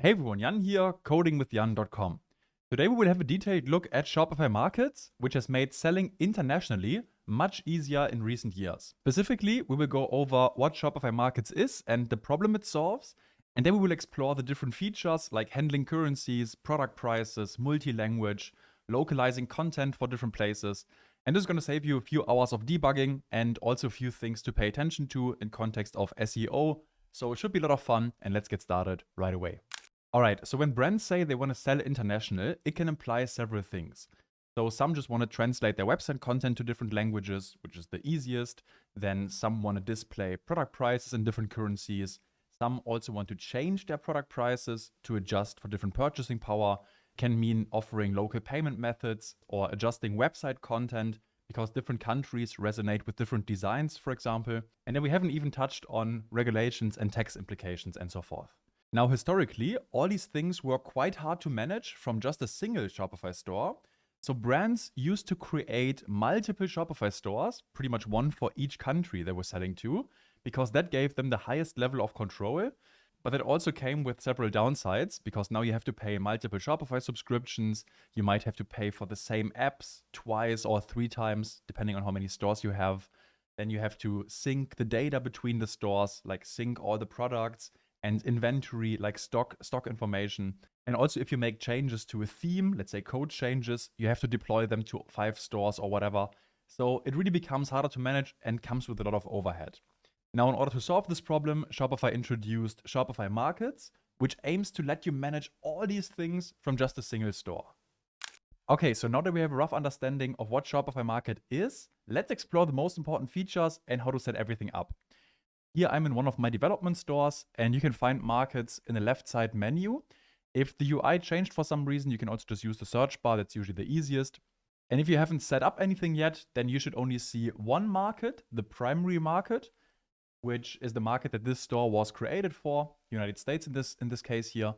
Hey everyone, Jan here, codingwithjan.com. Today we will have a detailed look at Shopify Markets, which has made selling internationally much easier in recent years. Specifically, we will go over what Shopify Markets is and the problem it solves, and then we will explore the different features like handling currencies, product prices, multi-language, localizing content for different places, and this is going to save you a few hours of debugging and also a few things to pay attention to in context of SEO. So it should be a lot of fun, and let's get started right away. Alright, so when brands say they want to sell international, it can imply several things. So some just want to translate their website content to different languages, which is the easiest. Then some want to display product prices in different currencies. Some also want to change their product prices to adjust for different purchasing power. Can mean offering local payment methods or adjusting website content because different countries resonate with different designs, for example. And then we haven't even touched on regulations and tax implications and so forth. Now, historically, all these things were quite hard to manage from just a single Shopify store. So brands used to create multiple Shopify stores, pretty much one for each country they were selling to, because that gave them the highest level of control. But that also came with several downsides, because now you have to pay multiple Shopify subscriptions. You might have to pay for the same apps twice or three times, depending on how many stores you have. Then you have to sync the data between the stores, like sync all the products and inventory, like stock information. And also if you make changes to a theme, let's say code changes, you have to deploy them to 5 stores or whatever. So it really becomes harder to manage and comes with a lot of overhead. Now, in order to solve this problem, Shopify introduced Shopify Markets, which aims to let you manage all these things from just a single store. Okay, so now that we have a rough understanding of what Shopify Market is, let's explore the most important features and how to set everything up. Here I'm in one of my development stores, and you can find markets in the left side menu. If the UI changed for some reason, you can also just use the search bar. That's usually the easiest. And if you haven't set up anything yet, then you should only see one market, the primary market, which is the market that this store was created for, United States in this case here.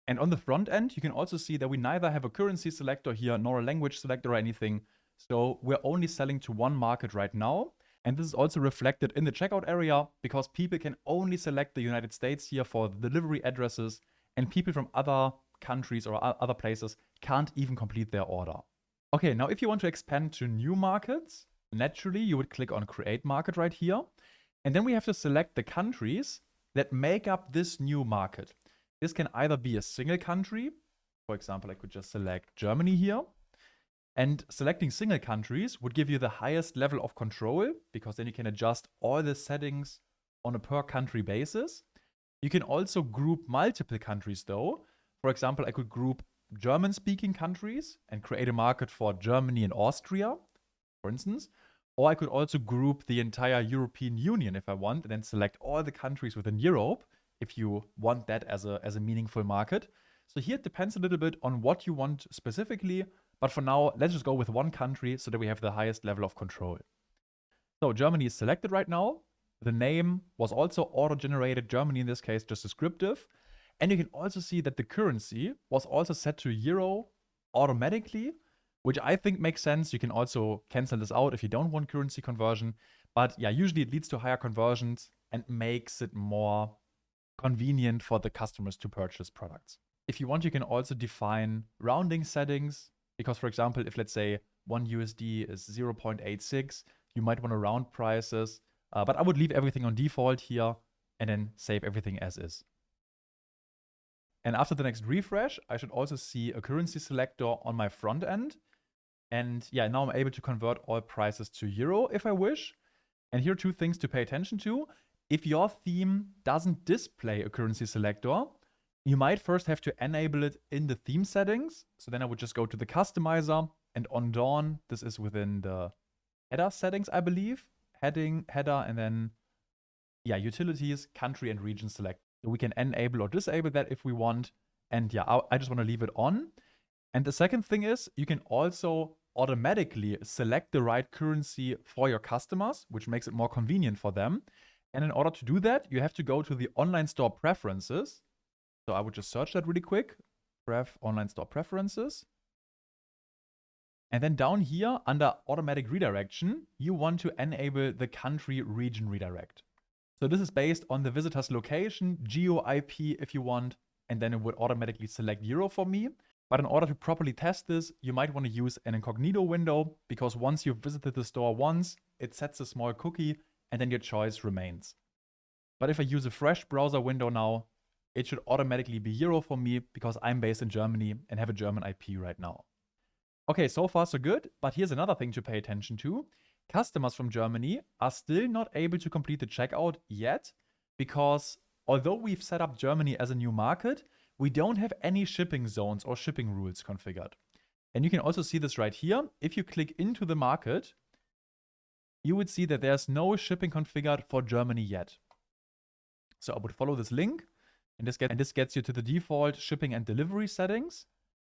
And on the front end, you can also see that we neither have a currency selector here nor a language selector or anything. So we're only selling to one market right now. And this is also reflected in the checkout area because people can only select the United States here for the delivery addresses, and people from other countries or other places can't even complete their order. Okay, now if you want to expand to new markets, naturally you would click on Create Market right here. And then we have to select the countries that make up this new market. This can either be a single country. For example, I could just select Germany here. And selecting single countries would give you the highest level of control because then you can adjust all the settings on a per country basis. You can also group multiple countries though. For example, I could group German-speaking countries and create a market for Germany and Austria, for instance. Or I could also group the entire European Union if I want, and then select all the countries within Europe if you want that as a meaningful market. So here it depends a little bit on what you want specifically. But for now, let's just go with one country so that we have the highest level of control. So Germany is selected right now. The name was also auto-generated, Germany in this case, just descriptive. And you can also see that the currency was also set to euro automatically, which I think makes sense. You can also cancel this out if you don't want currency conversion. But yeah, usually it leads to higher conversions and makes it more convenient for the customers to purchase products. If you want, you can also define rounding settings. Because, for example, if let's say 1 USD is 0.86, you might want to round prices. But I would leave everything on default here and then save everything as is. And after the next refresh, I should also see a currency selector on my front end. And yeah, now I'm able to convert all prices to euro if I wish. And here are 2 things to pay attention to. If your theme doesn't display a currency selector, you might first have to enable it in the theme settings. So then I would just go to the customizer, and on Dawn, this is within the header settings, I believe. Heading, header, and then, yeah, utilities, country, and region select. So we can enable or disable that if we want. And yeah, I just want to leave it on. And the second thing is you can also automatically select the right currency for your customers, which makes it more convenient for them. And in order to do that, you have to go to the online store preferences. So I would just search that really quick. Online store preferences. And then down here under automatic redirection, you want to enable the country region redirect. So this is based on the visitor's location, geo IP if you want, and then it would automatically select euro for me. But in order to properly test this, you might want to use an incognito window, because once you've visited the store once, it sets a small cookie and then your choice remains. But if I use a fresh browser window now, it should automatically be euro for me because I'm based in Germany and have a German IP right now. Okay, so far so good, but here's another thing to pay attention to. Customers from Germany are still not able to complete the checkout yet, because although we've set up Germany as a new market, we don't have any shipping zones or shipping rules configured. And you can also see this right here. If you click into the market, you would see that there's no shipping configured for Germany yet. So I would follow this link, and this gets you to the default shipping and delivery settings.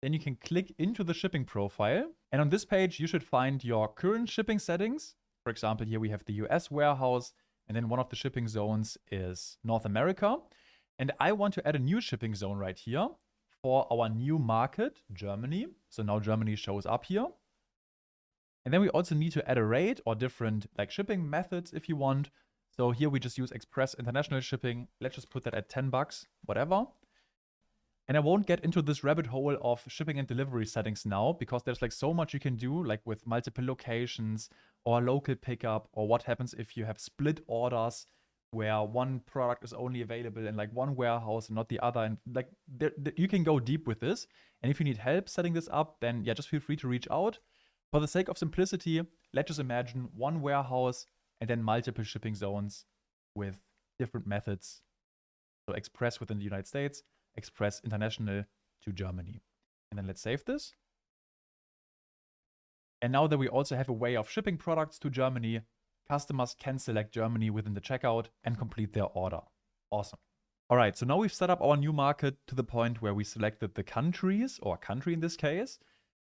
Then you can click into the shipping profile. And on this page, you should find your current shipping settings. For example, here we have the US warehouse, and then one of the shipping zones is North America. And I want to add a new shipping zone right here for our new market, Germany. So now Germany shows up here. And then we also need to add a rate or different like shipping methods if you want. So here we just use Express International Shipping. Let's just put that at $10, whatever. And I won't get into this rabbit hole of shipping and delivery settings now, because there's like so much you can do, like with multiple locations or local pickup, or what happens if you have split orders where one product is only available in like one warehouse and not the other. And like you can go deep with this. And if you need help setting this up, then yeah, just feel free to reach out. For the sake of simplicity, let's just imagine one warehouse and then multiple shipping zones with different methods. So Express within the United States, Express International to Germany. And then let's save this. And now that we also have a way of shipping products to Germany, customers can select Germany within the checkout and complete their order. Awesome. All right, so now we've set up our new market to the point where we selected the countries, or country in this case.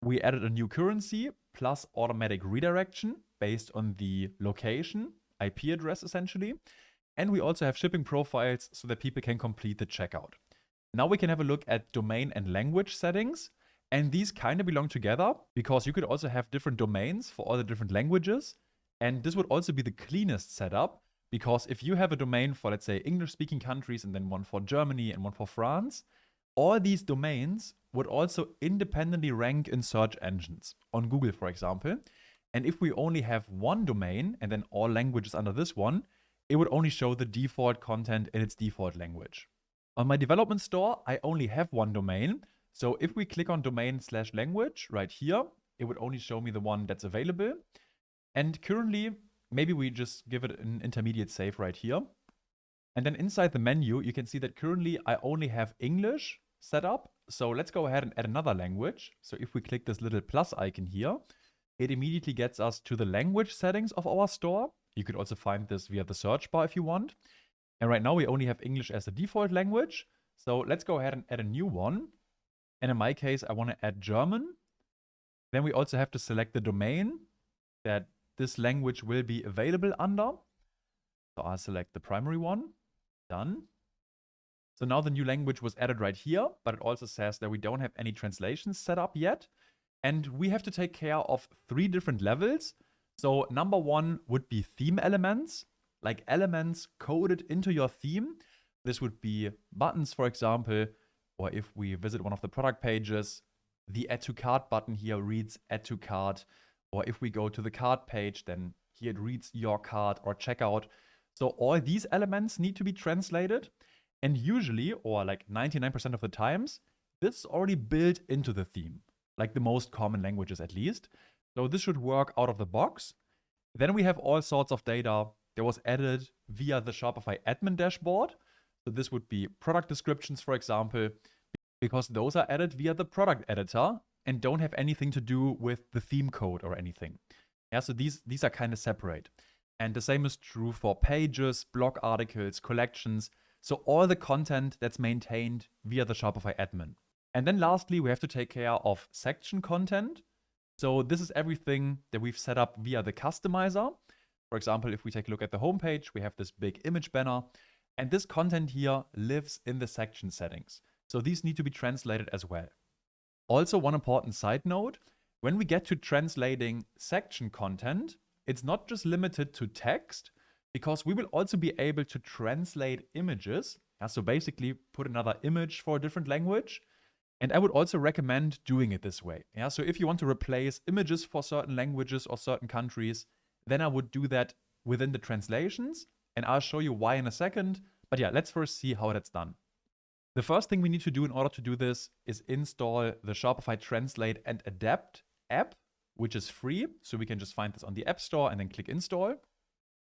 We added a new currency plus automatic redirection based on the location, IP address essentially. And we also have shipping profiles so that people can complete the checkout. Now we can have a look at domain and language settings. And these kind of belong together because you could also have different domains for all the different languages. And this would also be the cleanest setup, because if you have a domain for, let's say, English-speaking countries and then one for Germany and one for France, all these domains would also independently rank in search engines, on Google, for example. And if we only have one domain and then all languages under this one, it would only show the default content in its default language. On my development store, I only have one domain. So if we click on domain/language right here, it would only show me the one that's available. And currently, maybe we just give it an intermediate save right here. And then inside the menu, you can see that currently I only have English set up. So let's go ahead and add another language. So if we click this little plus icon here, it immediately gets us to the language settings of our store. You could also find this via the search bar if you want. And right now we only have English as the default language. So let's go ahead and add a new one. And in my case, I want to add German. Then we also have to select the domain that this language will be available under. So I'll select the primary one. Done. So now the new language was added right here, but it also says that we don't have any translations set up yet. And we have to take care of 3 different levels. So number 1 would be theme elements, like elements coded into your theme. This would be buttons, for example, or if we visit one of the product pages, the Add to Cart button here reads Add to Cart. Or if we go to the cart page, then here it reads your cart or checkout. So all these elements need to be translated. And usually, or like 99% of the times, this is already built into the theme, like the most common languages at least. So this should work out of the box. Then we have all sorts of data that was added via the Shopify admin dashboard. So this would be product descriptions, for example, because those are added via the product editor and don't have anything to do with the theme code or anything. Yeah, so these are kind of separate. And the same is true for pages, blog articles, collections. So all the content that's maintained via the Shopify admin. And then lastly, we have to take care of section content. So this is everything that we've set up via the customizer. For example, if we take a look at the homepage, we have this big image banner. And this content here lives in the section settings. So these need to be translated as well. Also, one important side note, when we get to translating section content, it's not just limited to text, because we will also be able to translate images Yeah, so basically put another image for a different language. And I would also recommend doing it this way. Yeah, so if you want to replace images for certain languages or certain countries, then I would do that within the translations. And I'll show you why in a second. But yeah, let's first see how that's done. The first thing we need to do in order to do this is install the Shopify Translate and Adapt app, which is free. So we can just find this on the App Store and then click install.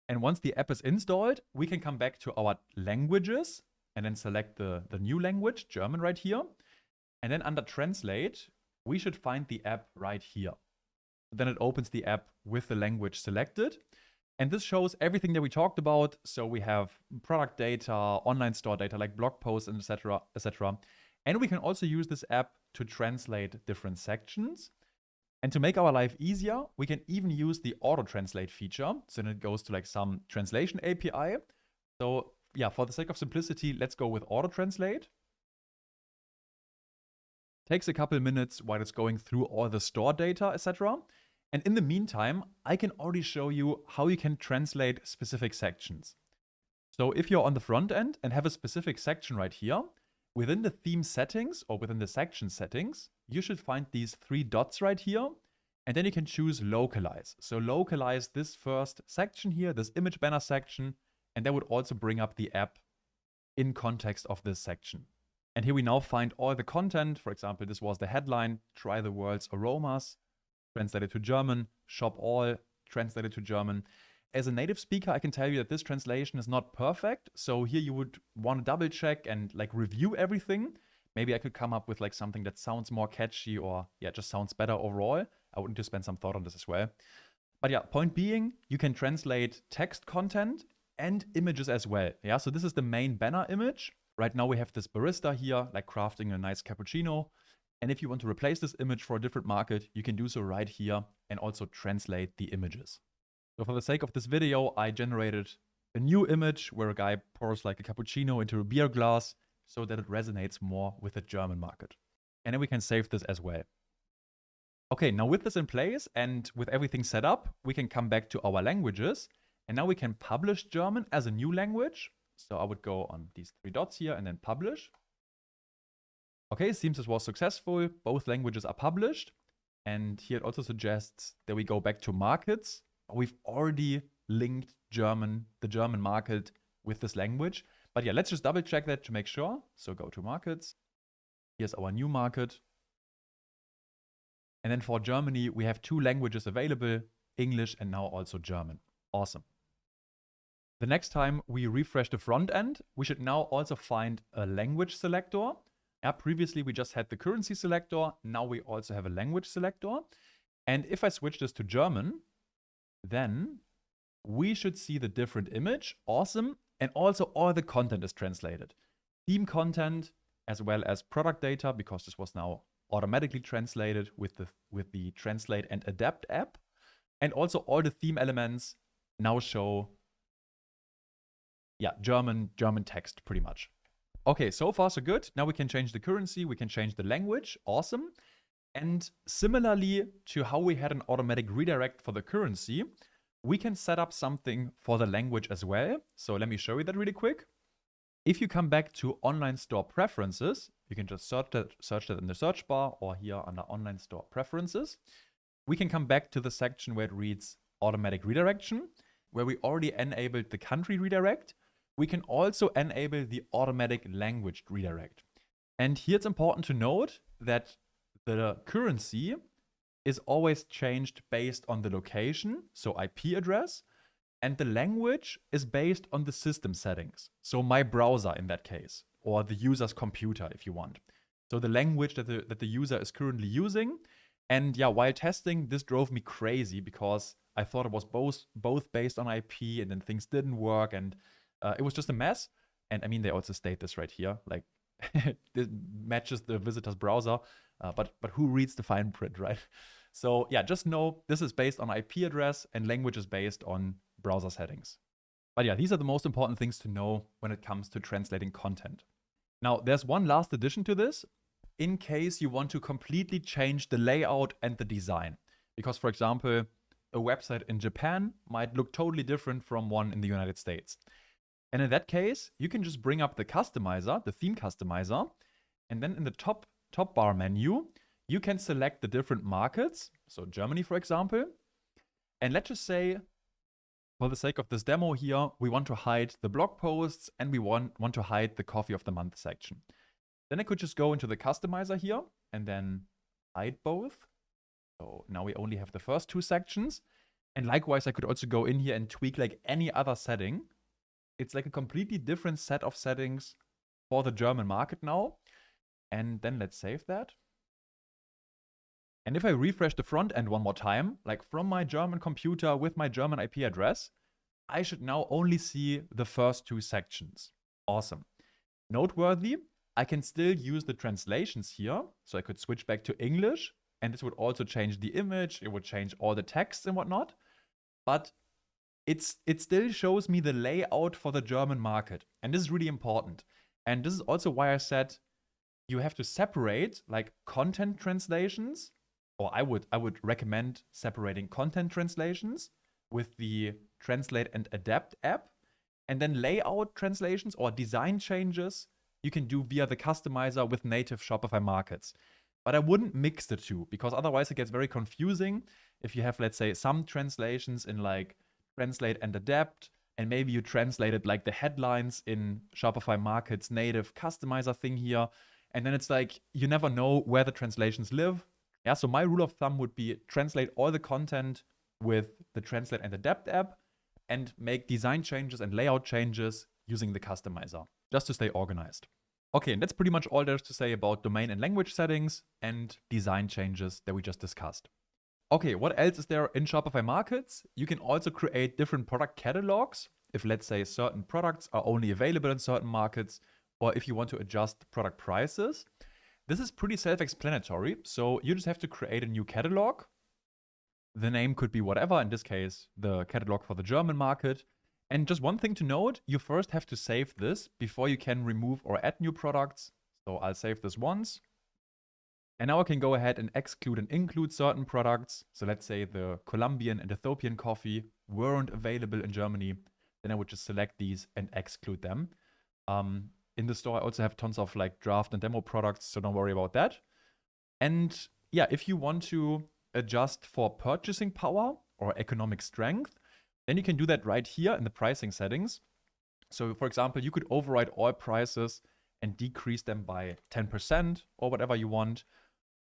And once the app is installed, we can come back to our languages and then select the new language, German, right here. And then under Translate, we should find the app right here. Then it opens the app with the language selected. And this shows everything that we talked about. So we have product data, online store data like blog posts, and etc., etc. And we can also use this app to translate different sections. And to make our life easier, we can even use the auto-translate feature. So then it goes to like some translation API. So yeah, for the sake of simplicity, let's go with auto-translate. Takes a couple minutes while it's going through all the store data, etc. And in the meantime, I can already show you how you can translate specific sections. So if you're on the front end and have a specific section right here, within the theme settings or within the section settings, you should find these 3 dots right here. And then you can choose localize. So localize this first section here, this image banner section, and that would also bring up the app in context of this section. And here we now find all the content. For example, this was the headline, try the world's aromas, translated to German, shop all, translated to German. As a native speaker, I can tell you that this translation is not perfect. So here you would want to double check and like review everything. Maybe I could come up with like something that sounds more catchy or yeah, just sounds better overall. I would need to spend some thought on this as well. But yeah, point being, you can translate text content and images as well. Yeah, so this is the main banner image. Right now we have this barista here, like crafting a nice cappuccino. And if you want to replace this image for a different market, you can do so right here and also translate the images. So for the sake of this video, I generated a new image where a guy pours like a cappuccino into a beer glass so that it resonates more with the German market. And then we can save this as well. Okay, now with this in place and with everything set up, we can come back to our languages. And now we can publish German as a new language. So I would go on these 3 dots here and then publish. Okay, seems this was successful. Both languages are published. And here it also suggests that we go back to markets. We've already linked the German market with this language. But yeah, let's just double check that to make sure. So go to markets. Here's our new market. And then for Germany, we have 2 languages available, English and now also German. Awesome. The next time we refresh the front end, we should now also find a language selector. Yeah, previously we just had the currency selector. Now we also have a language selector. And if I switch this to German, then we should see the different image. Awesome. And also all the content is translated. Theme content as well as product data, because this was now automatically translated with the Translate and Adapt app. And also all the theme elements now show German text pretty much. Okay, so far so good. Now we can change the currency, we can change the language. Awesome. And similarly to how we had an automatic redirect for the currency, we can set up something for the language as well. So let me show you that really quick. If you come back to online store preferences, you can just search that in the search bar or here under online store preferences. We can come back to the section where it reads automatic redirection, where we already enabled the country redirect. We can also enable the automatic language redirect. And here it's important to note that the currency is always changed based on the location, so IP address, and the language is based on the system settings. So my browser in that case, or the user's computer if you want. So the language that the user is currently using. And yeah, while testing, this drove me crazy because I thought it was both based on IP and then things didn't work and it was just a mess. And I mean, they also state this right here, like it matches the visitor's browser, but who reads the fine print, right? So yeah, just know this is based on IP address and language is based on browser settings. But yeah, these are the most important things to know when it comes to translating content. Now, there's one last addition to this, in case you want to completely change the layout and the design. Because, for example, a website in Japan might look totally different from one in the United States. And in that case, you can just bring up the customizer, the theme customizer, and then in the top bar menu, you can select the different markets. So Germany, for example. And let's just say, for the sake of this demo here, we want to hide the blog posts and we want to hide the coffee of the month section. Then I could just go into the customizer here and then hide both. So now we only have the first two sections. And likewise, I could also go in here and tweak like any other setting. It's like a completely different set of settings for the German market now. And then let's save that. And if I refresh the front end one more time, like from my German computer with my German IP address, I should now only see the first two sections. Awesome. Noteworthy, I can still use the translations here. So I could switch back to English, and this would also change the image. It would change all the text and whatnot. But it still shows me the layout for the German market. And this is really important. And this is also why I said you have to separate like content translations, or I would recommend separating content translations with the Translate and Adapt app, and then layout translations or design changes you can do via the customizer with native Shopify markets. But I wouldn't mix the two, because otherwise it gets very confusing if you have, let's say, some translations in like Translate and Adapt, and maybe you translated like the headlines in Shopify Markets native customizer thing here, and then it's like you never know where the translations live. Yeah, so my rule of thumb would be translate all the content with the Translate and Adapt app and make design changes and layout changes using the customizer, just to stay organized. Okay, and that's pretty much all there's to say about domain and language settings and design changes that we just discussed. Okay, what else is there in Shopify Markets? You can also create different product catalogs if, let's say, certain products are only available in certain markets, or if you want to adjust product prices. This is pretty self-explanatory, so you just have to create a new catalog. The name could be whatever, in this case, the catalog for the German market. And just one thing to note, you first have to save this before you can remove or add new products. So I'll save this once. And now I can go ahead and exclude and include certain products. So let's say the Colombian and Ethiopian coffee weren't available in Germany. Then I would just select these and exclude them. In the store, I also have tons of like draft and demo products, so don't worry about that. And yeah, if you want to adjust for purchasing power or economic strength, then you can do that right here in the pricing settings. So for example, you could override all prices and decrease them by 10% or whatever you want.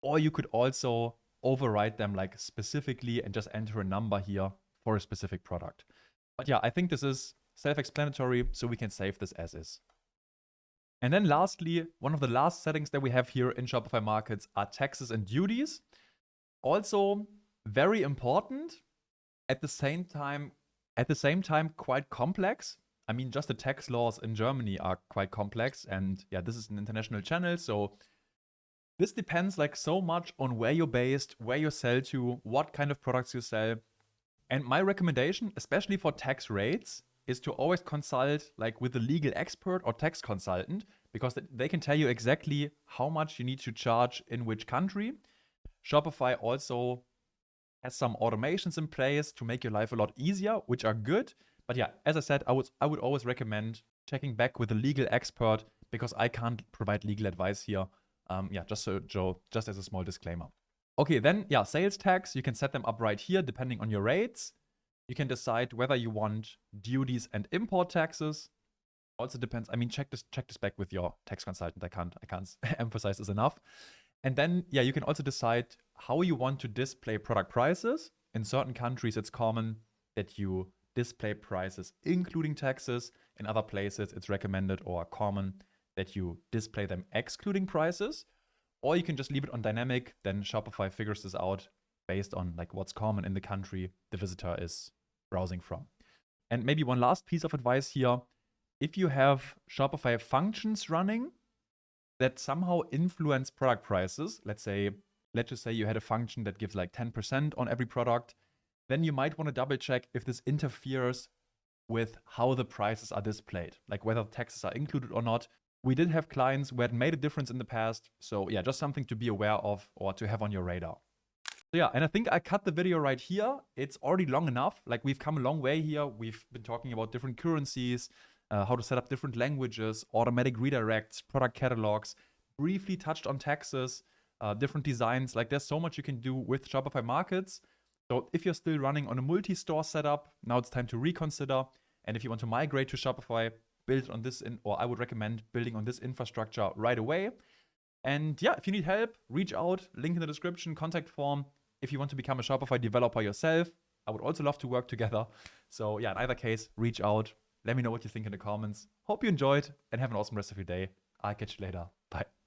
Or you could also override them like specifically and just enter a number here for a specific product. But yeah, I think this is self-explanatory, so we can save this as is. And then lastly, one of the last settings that we have here in Shopify Markets are taxes and duties. Also very important, at the same time quite complex. I mean, just the tax laws in Germany are quite complex, and yeah, this is an international channel, so this depends like so much on where you're based, where you sell to, what kind of products you sell. And my recommendation, especially for tax rates, is to always consult like with a legal expert or tax consultant, because they can tell you exactly how much you need to charge in which country. Shopify also has some automations in place to make your life a lot easier, which are good. But yeah, as I said, I would always recommend checking back with a legal expert, because I can't provide legal advice here. Yeah, just as a small disclaimer. Okay, then yeah, sales tax, you can set them up right here depending on your rates. You can decide whether you want duties and import taxes. Also depends. I mean, check this back with your tax consultant. I can't emphasize this enough. And then yeah, you can also decide how you want to display product prices. In certain countries, it's common that you display prices including taxes. In other places, it's recommended or common that you display them excluding prices. Or you can just leave it on dynamic. Then Shopify figures this out based on like what's common in the country the visitor is browsing from. And maybe one last piece of advice here. If you have Shopify Functions running that somehow influence product prices, let's just say you had a function that gives like 10% on every product, then you might want to double check if this interferes with how the prices are displayed, like whether taxes are included or not. We did have clients where it made a difference in the past. So yeah, just something to be aware of or to have on your radar. So yeah, and I think I cut the video right here. It's already long enough. Like we've come a long way here. We've been talking about different currencies, how to set up different languages, automatic redirects, product catalogs, briefly touched on taxes, different designs. Like there's so much you can do with Shopify Markets. So if you're still running on a multi-store setup, now it's time to reconsider. And if you want to migrate to Shopify, build on this, or I would recommend building on this infrastructure right away. And yeah, if you need help, reach out, link in the description, contact form. If you want to become a Shopify developer yourself, I would also love to work together. So yeah, in either case, reach out. Let me know what you think in the comments. Hope you enjoyed and have an awesome rest of your day. I'll catch you later. Bye.